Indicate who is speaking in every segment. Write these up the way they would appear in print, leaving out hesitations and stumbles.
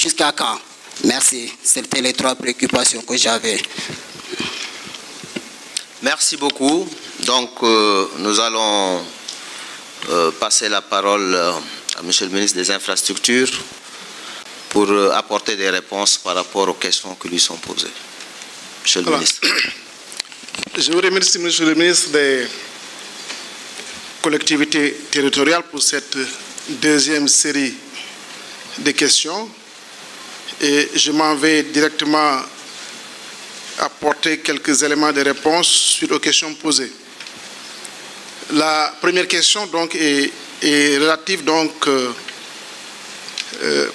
Speaker 1: Jusqu'à quand? Merci. C'était les 3 préoccupations que j'avais.
Speaker 2: Merci beaucoup. Donc, nous allons passer la parole à Monsieur le ministre des Infrastructures pour apporter des réponses par rapport aux questions qui lui sont posées. Monsieur le ministre.
Speaker 3: Je vous remercie, Monsieur le ministre des collectivités territoriales, pour cette deuxième série de questions. Et je m'en vais directement apporter quelques éléments de réponse sur les questions posées. La première question donc est relative donc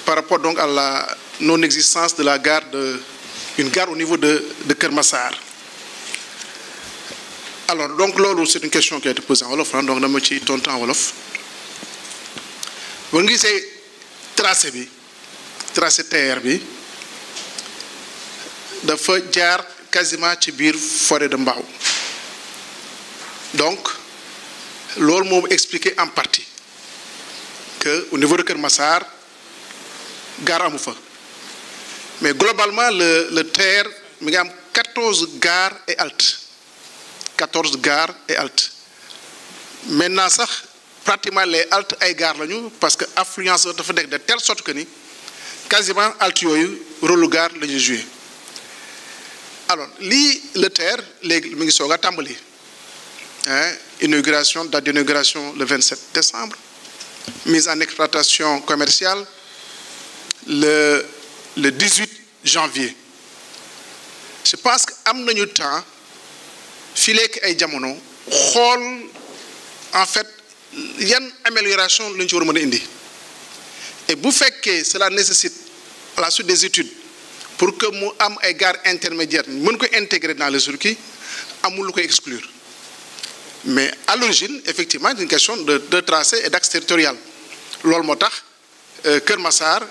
Speaker 3: par rapport donc à la non-existence de la gare une gare au niveau de Kermassar. Alors donc c'est une question qui a été posée en wolof, donc dama ci tontu en wolof. Bu ngi gisee tracé TER bi dafa jaar quasiment ci biir forêt de Mbao. Donc loolu moom expliqué en partie que au niveau de Kermassar gare amu fa. Mais globalement le TER mi ngi am 14 gares et haltes. 14 gares et haltes. Maintenant sax pratiquement les haltes ay gares lañu parce que affluence dafa nekk de telle sorte que ni quasiment haltes yooyu rôle gare la ñuy joué. Alors lii le TER léegi mi ngi soog a tàmbali. Inauguration, date d'inauguration le 27 décembre. Mise en exploitation commerciale le 18 janvier. Je pense que am nañu temps fii léegi ay jamono xool en fait yan amélioration lañu ci war a mën a indi. Et bu fekkee cela nécessite à la suite des études pour que mu am ay gares intermédiaires mën ko intégrer dans le circuit amul lu koy exclure. Mais à l'origine effectivement c'est une question de tracé et d'axe territorial. Loolu moo tax Kër Massar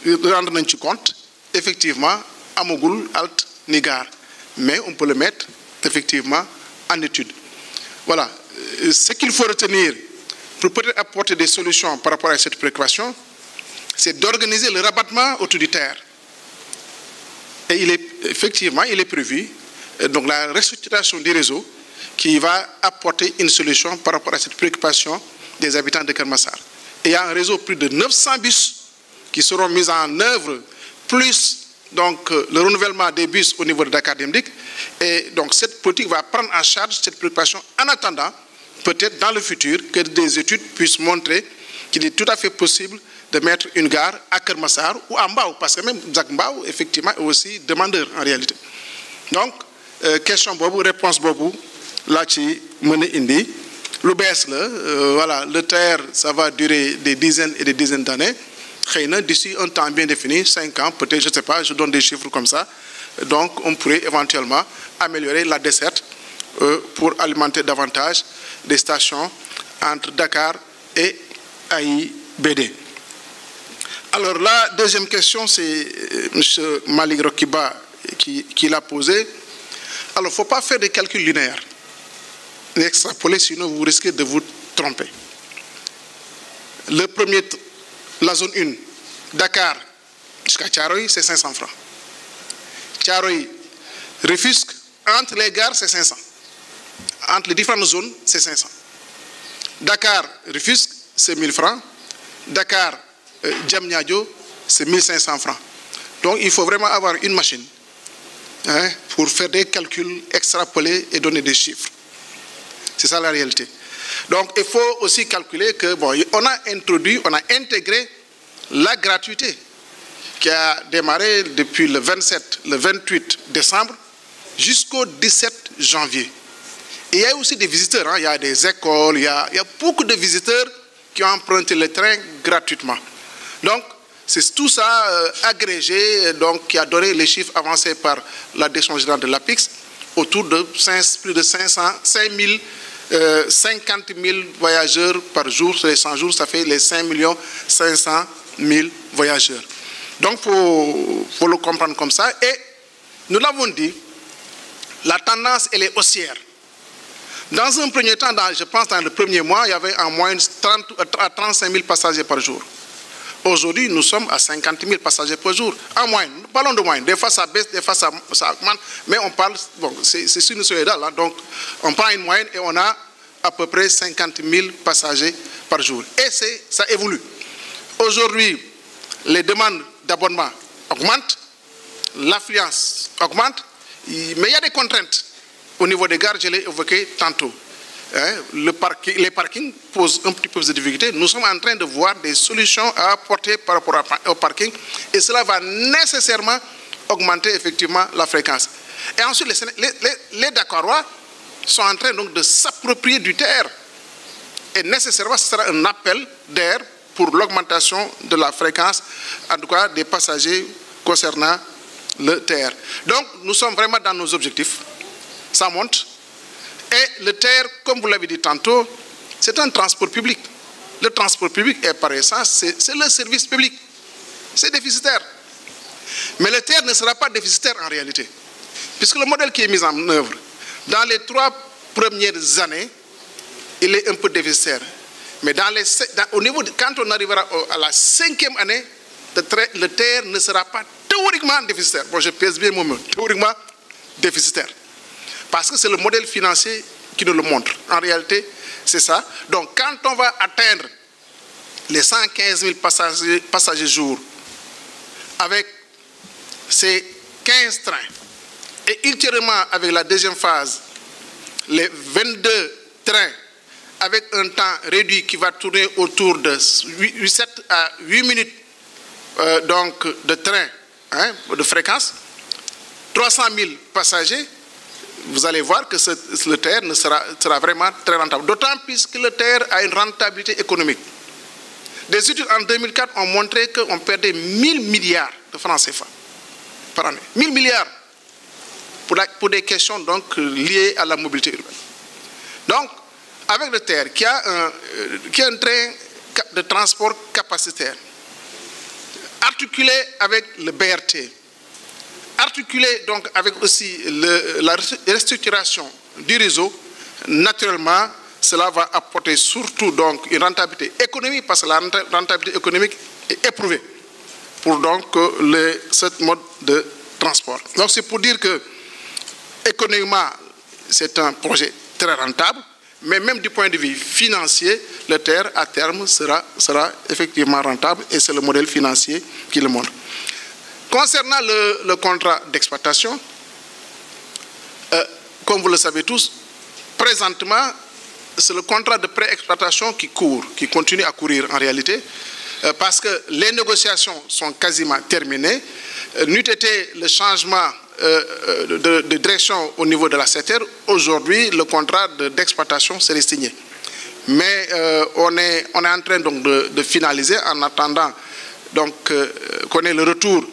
Speaker 3: rendre nañ ci compte effectivement amagul halte ni gare, mais on peut le mettre effectivement en étude. Voilà. Ce qu'il faut retenir pour peut-être apporter des solutions par rapport à cette préoccupation, c'est d'organiser le rabattement autour du TER. Et il est prévu donc la restructuration du réseau qui va apporter une solution par rapport à cette préoccupation des habitants de Kermassar. Et il y a un réseau plus de 900 bus qui seront mis en œuvre, plus donc le renouvellement des bus au niveau de Dakar Dem Dikk. Et donc cette politique va prendre en charge cette préoccupation en attendant peut-être dans le futur que des études puissent montrer qu'il est tout à fait possible de mettre une gare à Kermassar ou à Mbao, parce que même Zac Mbao effectivement est aussi demandeur en réalité. Donc question boobu réponse boobu laa ci mën a indi lu bees la voilà le TER ça va durer des dizaines et des dizaines d'années. Xëy na d'ici un temps bien défini 5 ans peut-être, je ne sais pas, je donne des chiffres comme ça, donc on pourrait éventuellement améliorer la desserte pour alimenter davantage des stations entre Dakar et AIBD. Alors la deuxième question, c'est M. Malik Rokiba qui l'a posée. Alors il ne faut pas faire des calculs linéaires, extrapoler, sinon vous risquez de vous tromper. La zone 1, Dakar jusqu'à Thiaroye, c'est 500 francs. Thiaroye, Rufisque, entre les gares, c'est 500. Entre les différentes zones, c'est 500. Dakar, Rufisque, c'est 1000 francs. Dakar, Diamniadio, c'est 1500 francs. Donc il faut vraiment avoir une machine pour faire des calculs, extrapoler et donner des chiffres. C'est ça la réalité. Donc il faut aussi calculer que on a intégré la gratuité qui a démarré depuis le 28 décembre jusqu'au 17 janvier. Et il y a aussi des visiteurs, il y a des écoles, il y a beaucoup de visiteurs qui ont emprunté le train gratuitement. Donc c'est tout ça agrégé donc qui a donné les chiffres avancés par la direction générale de l'APIX autour de plus de 50 000 voyageurs par jour sur les 100 jours, ça fait les 5 500 000 voyageurs. Donc faut le comprendre comme ça. Et nous l'avons dit, la tendance elle est haussière. Dans un premier temps, je pense dans le premier mois, il y avait en moyenne 30 à 35 000 passagers par jour. Aujourd'hui, nous sommes à 50 000 passagers par jour, en moyenne. Nous parlons de moyenne. Des fois, ça baisse, des fois, ça augmente. Mais on parle, bon, c'est sinusoïdal. Hein, donc, on prend une moyenne et on a à peu près 50 000 passagers par jour. Et ça évolue. Aujourd'hui, les demandes d'abonnement augmentent, l'affluence augmente, mais il y a des contraintes. Au niveau des gares, je l'ai évoqué tantôt. Les parkings posent un petit peu de difficulté. Nous sommes en train de voir des solutions à apporter par rapport au parking et cela va nécessairement augmenter effectivement la fréquence. Et ensuite, les Dakarois sont en train donc de s'approprier du TER et nécessairement ce sera un appel d'air pour l'augmentation de la fréquence, en tout cas des passagers concernant le TER. Donc nous sommes vraiment dans nos objectifs, ça monte. Et le TER, comme vous l'avez dit tantôt, c'est un transport public. Le transport public est par essence, c'est le service public. C'est déficitaire. Mais le TER ne sera pas déficitaire en réalité. Puisque le modèle qui est mis en œuvre, dans les 3 premières années, il est un peu déficitaire. Mais au niveau quand on arrivera à la 5e année, le TER ne sera pas théoriquement déficitaire. Bon, je pèse bien mon mot, théoriquement déficitaire. Parce que c'est le modèle financier qui nous le montre. En réalité, c'est ça. Donc, quand on va atteindre les 115 000 passagers jour, avec ces 15 trains, et ultérieurement avec la deuxième phase, les 22 trains, avec un temps réduit qui va tourner autour de 7 à 8 minutes donc de train, de fréquence, 300 000 passagers, vous allez voir que le TER sera vraiment très rentable. D'autant plus que le TER a une rentabilité économique. Des études en 2004 ont montré qu'on perdait 1000 milliards de francs CFA par année. 1000 milliards pour des questions donc, liées à la mobilité urbaine. Donc, avec le TER, qui a un train de transport capacitaire, articulé avec le BRT, articulé donc avec aussi la restructuration du réseau, naturellement, cela va apporter surtout donc une rentabilité économique, parce que la rentabilité économique est éprouvée pour donc ce mode de transport. Donc c'est pour dire que économiquement, c'est un projet très rentable, mais même du point de vue financier, le TER à terme sera effectivement rentable et c'est le modèle financier qui le montre. Concernant le contrat d'exploitation, comme vous le savez tous, présentement, c'est le contrat de pré-exploitation qui continue à courir en réalité, parce que les négociations sont quasiment terminées. N'eût été le changement de direction au niveau de la SETER, aujourd'hui, le contrat d'exploitation serait signé. Mais on est en train donc de finaliser en attendant qu'on ait le retour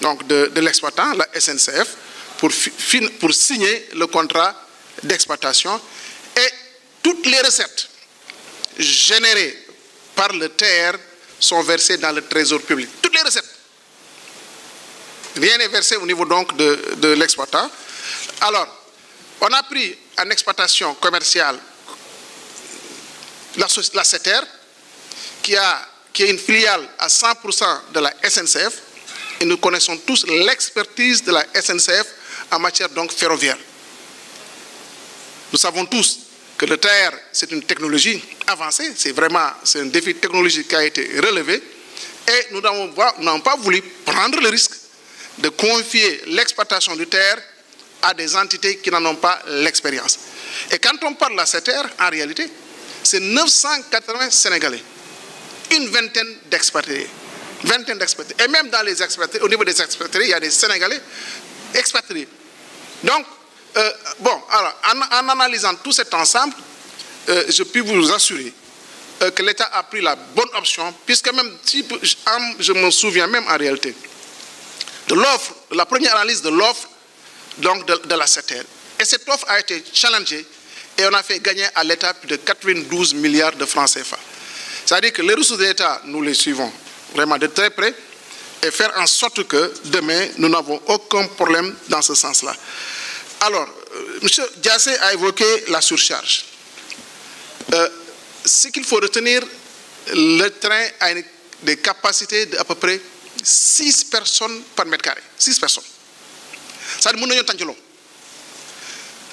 Speaker 3: donc, de l'exploitant, la SNCF, pour signer le contrat d'exploitation. Et toutes les recettes générées par le TER sont versées dans le trésor public. Toutes les recettes. Rien n'est versé au niveau donc de l'exploitant. Alors, on a pris en exploitation commerciale la SETER, qui est une filiale à 100% de la SNCF, et nous connaissons tous l'expertise de la SNCF en matière donc ferroviaire. Nous savons tous que le TER, c'est une technologie avancée, c'est un défi technologique qui a été relevé, et nous n'avons pas voulu prendre le risque de confier l'exploitation du TER à des entités qui n'en ont pas l'expérience. Et quand on parle de la SETER, en réalité, c'est 980 Sénégalais, une vingtaine d'expatriés. Et même dans les expatriés, au niveau des expatriés, il y a des Sénégalais expatriés. Donc, alors, en analysant tout cet ensemble, je puis vous assurer que l'État a pris la bonne option, puisque même si je me souviens même en réalité de l'offre, la première analyse de l'offre donc de la SETER. Et cette offre a été challengée et on a fait gagner à l'État plus de 92 milliards de francs CFA. C'est-à-dire que les ressources de l'État, nous les suivons vraiment de très près et faire en sorte que demain, nous n'avons aucun problème dans ce sens-là. Alors, M. Diassé a évoqué la surcharge. Ce qu'il faut retenir, le train des capacités d'à peu près 6 personnes par mètre carré. 6 personnes. Ça veut dire que nous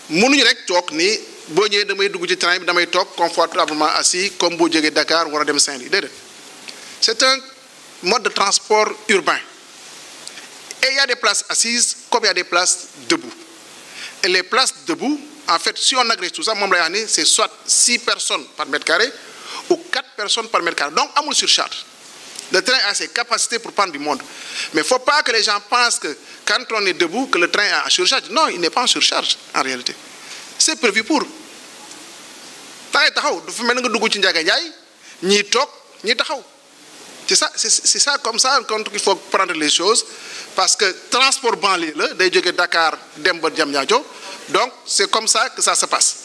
Speaker 3: mënuñu rek toog ni boo ñëwee damay dugg ci train bi damay toog confortablement assis comme boo jógee Dakar war a dem Saint-Louis déedéet. C'est un mode de transport urbain. Et il y a des places assises comme il y a des places debout. Et les places debout, en fait, si on agrège tout ça, c'est soit 6 personnes par mètre carré ou 4 personnes par mètre carré. Donc, amul surcharge. Le train a ses capacités pour prendre du monde. Mais il ne faut pas que les gens pensent que quand on est debout, que le train est en surcharge. Non, il n'est pas en surcharge, en réalité. C'est prévu pour. C'est ça comme ça qu'il faut prendre les choses. Parce que transport banlieue, de Dakar, Demba Diamniadio, donc c'est comme ça que ça se passe.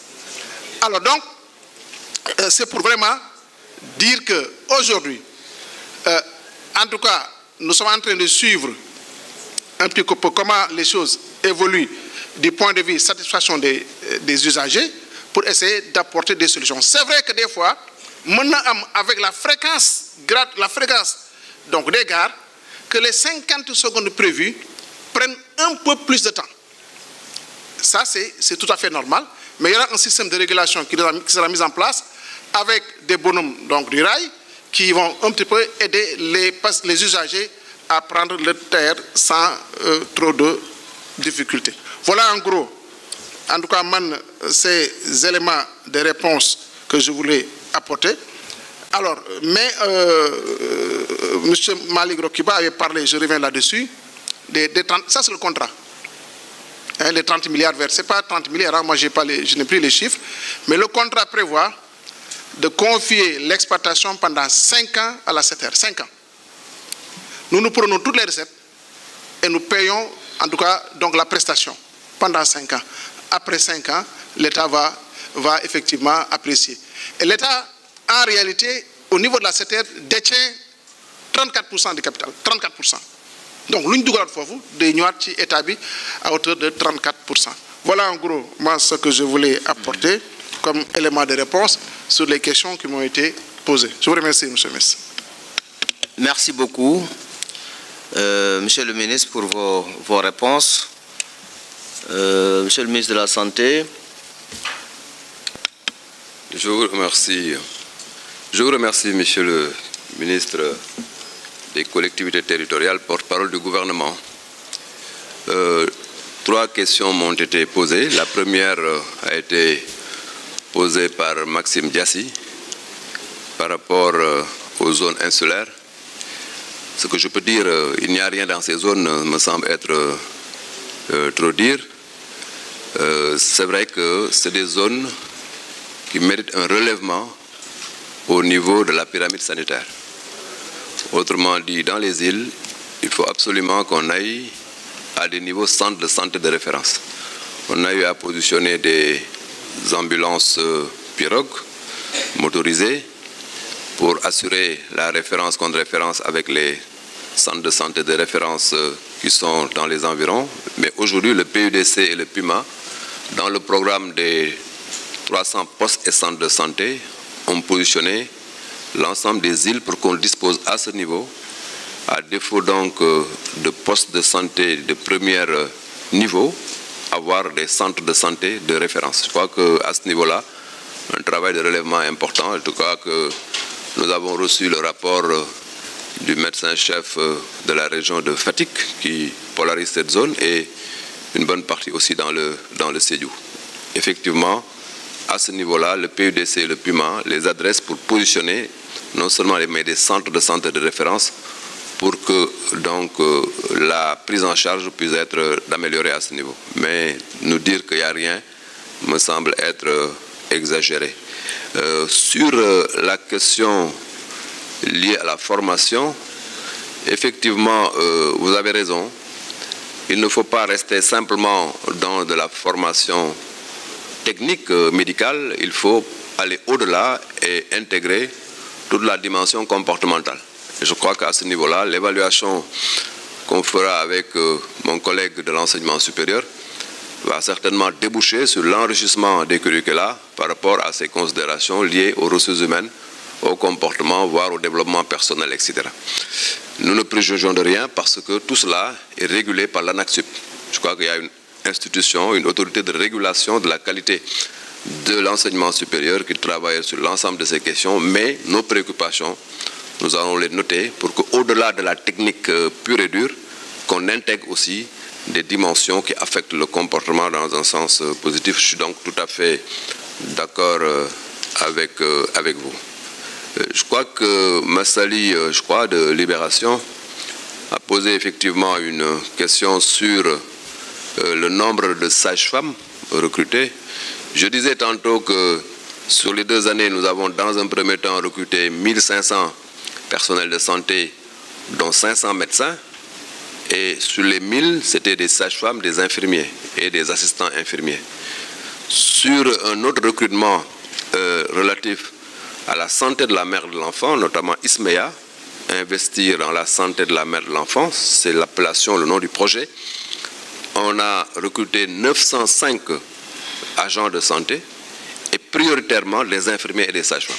Speaker 3: Alors donc, c'est pour vraiment dire qu'aujourd'hui, en tout cas, nous sommes en train de suivre un petit peu comment les choses évoluent du point de vue satisfaction des usagers pour essayer d'apporter des solutions. C'est vrai que des fois, maintenant, avec la fréquence donc des gares, que les 50 secondes prévues prennent un peu plus de temps. Ça, c'est tout à fait normal. Mais il y aura un système de régulation qui sera mis en place avec des bonhommes donc, du rail qui vont un petit peu aider les usagers à prendre le TER sans trop de difficultés. Voilà en gros, en tout cas, ces éléments de réponse que je voulais apporter. Alors, mais M. Malik Rokiba avait parlé, je reviens là-dessus, ça c'est le contrat. Hein, les 30 milliards verts, ce n'est pas 30 milliards, hein, moi je n'ai plus les chiffres, mais le contrat prévoit de confier l'exploitation pendant 5 ans à la SETER. 5 ans. Nous prenons toutes les recettes et nous payons en tout cas donc, la prestation pendant 5 ans. Après 5 ans, l'État va effectivement apprécier. Et l'État, en réalité, au niveau de la SETER, détient 34% du capital. 34%. Donc, l'une du grand fofu, de Nouati établi à hauteur de 34%. Voilà en gros moi, ce que je voulais apporter comme élément de réponse sur les questions qui m'ont été posées. Je vous remercie, M. le ministre.
Speaker 2: Merci beaucoup, Monsieur le ministre, pour vos réponses. Monsieur le ministre de la Santé.
Speaker 4: Je vous remercie. Je vous remercie, Monsieur le ministre des collectivités territoriales, porte-parole du gouvernement. 3 questions m'ont été posées. La première a été posée par Maxime Diassi par rapport aux zones insulaires. Ce que je peux dire, il n'y a rien dans ces zones, me semble être trop dire. C'est vrai que c'est des zones qui méritent un relèvement au niveau de la pyramide sanitaire. Autrement dit, dans les îles, il faut absolument qu'on aille à des niveaux centres de santé de référence. On a eu à positionner des ambulances pirogues motorisées pour assurer la référence contre référence avec les centres de santé de référence qui sont dans les environs. Mais aujourd'hui, le PUDC et le PUMA, dans le programme des 300 postes et centres de santé, ont positionné l'ensemble des îles pour qu'on dispose à ce niveau, à défaut donc de postes de santé de premier niveau, avoir des centres de santé de référence. Je crois qu'à ce niveau-là, un travail de relèvement important. En tout cas, que nous avons reçu le rapport du médecin-chef de la région de Fatick qui polarise cette zone et une bonne partie aussi dans le Sédhiou. Effectivement, à ce niveau-là, le PUDC et le PUMA les adressent pour positionner non seulement mais des centres de santé de référence pour que donc la prise en charge puisse être améliorée à ce niveau. Mais nous dire qu'il n'y a rien me semble être exagéré. Sur la question liée à la formation, effectivement, vous avez raison. Il ne faut pas rester simplement dans de la formation technique médicale, il faut aller au-delà et intégrer toute la dimension comportementale. Et je crois qu'à ce niveau-là, l'évaluation qu'on fera avec mon collègue de l'enseignement supérieur va certainement déboucher sur l'enrichissement des curricula par rapport à ces considérations liées aux ressources humaines au comportement, voire au développement personnel, etc. Nous ne préjugeons de rien parce que tout cela est régulé par l'ANAQ-Sup. Je crois qu'il y a une institution, une autorité de régulation de la qualité de l'enseignement supérieur qui travaille sur l'ensemble de ces questions, mais nos préoccupations, nous allons les noter pour qu'au-delà de la technique pure et dure, qu'on intègre aussi des dimensions qui affectent le comportement dans un sens positif. Je suis donc tout à fait d'accord avec vous. Je crois que Massali, de Libération, a posé effectivement une question sur le nombre de sages-femmes recrutées. Je disais tantôt que sur les 2 années, nous avons dans un premier temps recruté 1500 personnels de santé, dont 500 médecins. Et sur les 1000, c'était des sages-femmes, des infirmiers et des assistants infirmiers. Sur un autre recrutement relatif à la santé de la mère et de l'enfant, notamment ISMEA, investir dans la santé de la mère et de l'enfant, c'est l'appellation, le nom du projet. On a recruté 905 agents de santé et prioritairement les infirmiers et les sages-femmes.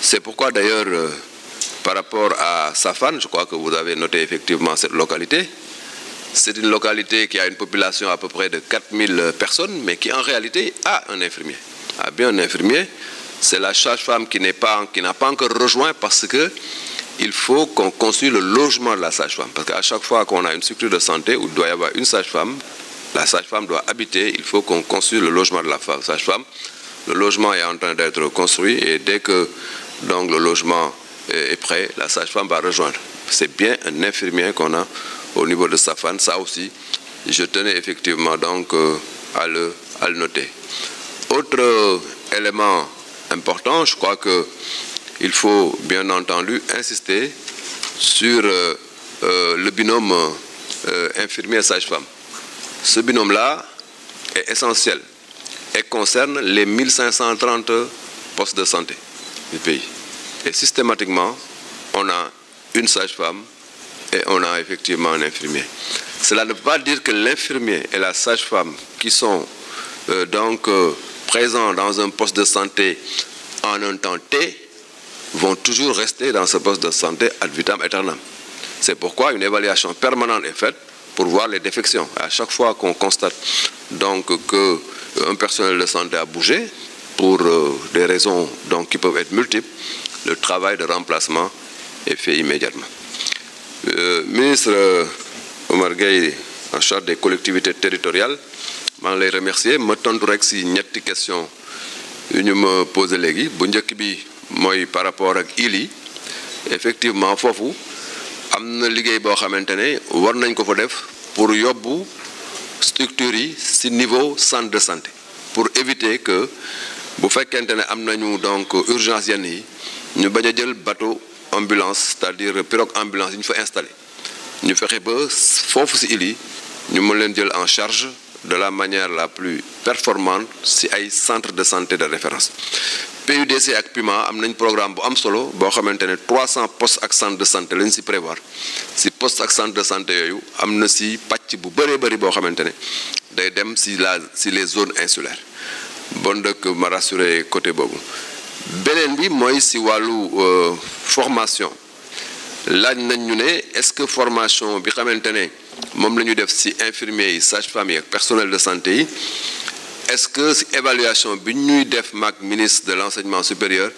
Speaker 4: C'est pourquoi d'ailleurs, par rapport à Safan, je crois que vous avez noté effectivement cette localité. C'est une localité qui a une population à peu près de 4000 personnes, mais qui en réalité a un infirmier. A bien un infirmier, c'est la sage-femme qui n'a pas encore rejoint parce que il faut qu'on construise le logement de la sage-femme. Parce qu'à chaque fois qu'on a une structure de santé où il doit y avoir une sage-femme, la sage-femme doit habiter, il faut qu'on construise le logement de la sage-femme. Le logement est en train d'être construit et dès que donc, le logement est prêt, la sage-femme va rejoindre. C'est bien un infirmier qu'on a au niveau de Safan. Ça aussi, je tenais effectivement donc à le noter. Autre élément important, je crois qu'il faut bien entendu insister sur le binôme infirmier-sage-femme. Ce binôme-là est essentiel et concerne les 1530 postes de santé du pays. Et systématiquement, on a une sage-femme et on a effectivement un infirmier. Cela ne veut pas dire que l'infirmier et la sage-femme qui sont présents dans un poste de santé en un temps T vont toujours rester dans ce poste de santé ad vitam aeternam. C'est pourquoi une évaluation permanente est faite pour voir les défections. À chaque fois qu'on constate donc qu'un personnel de santé a bougé, pour des raisons donc, qui peuvent être multiples, le travail de remplacement est fait immédiatement. Ministre Omar Gueye, en charge des collectivités territoriales, je les remercie. Je tontu rek si ñetti question yu ñu ma posé léegi bu njëkk bi mooy par rapport ak île yi effectivement foofu am na liggéey boo xamante ne war nañ ko fa def pour yóbbu structures yi si niveau centre de santé pour éviter que bu fekkente ne am nañu donc urgence yenn yi ñu bañ a jël bateau ambulance c'est-à-dire pirogue ambulance yi ñu fa installé ñu fexe ba foofu si île yi ñu mën leen jël en charge de la manière la plus performante si ay centre de santé de référence. PUDC ak PUMA am nañ programme bu am solo boo xamante ne 300 postes ak centre de santé lañ si prévoir si poste ak centre de santé yooyu am na si pàcc bu bëree bëri boo xamante ne day dem si les zones insulaires bon dëkk ma rassuré côté boobu. beneen bi mooy si wàllu formation laaj nañ ñu ne est-ce que formation bi xamante ne moom la ñu def si infirmiers yi sages-femmes yi ak personnel de santé yi est-ce que si évaluation bi ñuy def maag ministre de l'enseignement supérieur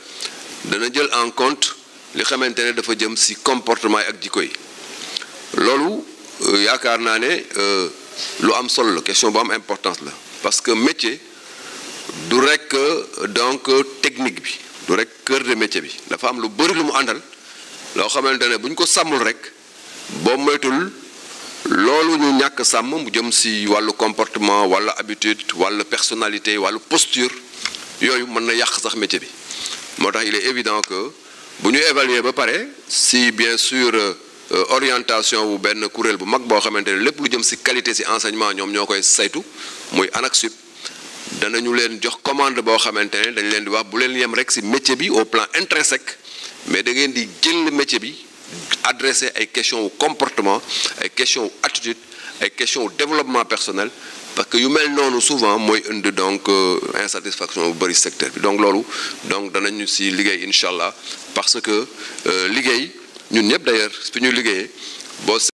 Speaker 4: dana jël en compte li xamante ne dafa jëm si comportement yi ak jikko yi loolu yaakaar naa ne lu am solo la question bu am importance la parce que métier du rek donc technique bi du rek cœur de métier bi dafa am lu bëri lu mu àndal loo xamante ne bu ñu ko sàmmul rek boo moytul loolu ñu ñàkk sàmm mu jëm si wàllu comportement wàllu habitude wàllu personnalité wàllu posture yooyu mën na yàq sax métier bi moo tax il est évident que bu ñu évaluer ba pare si bien sûr orientation bu benn kuréel bu mag boo xamante ne lépp lu jëm si qualité si enseignement ñoom ñoo koy saytu muy ANAQ-Sup danañu leen jox commande boo xamante ne dañ leen di wax bu leen yem rek si métier bi au plan intrinsèque mais da ngeen di jël métier bi adresser ay questions au comportement ay questions au attitude ay questions au développement personnel parce que yu mel noonu souvent mooy indi donc insatisfaction bu bëri secteur bi donc loolu donc danañu si liggéey incha allah parce que liggéey ñun ñëpp d'ailleurs fi ñu liggéeyee boo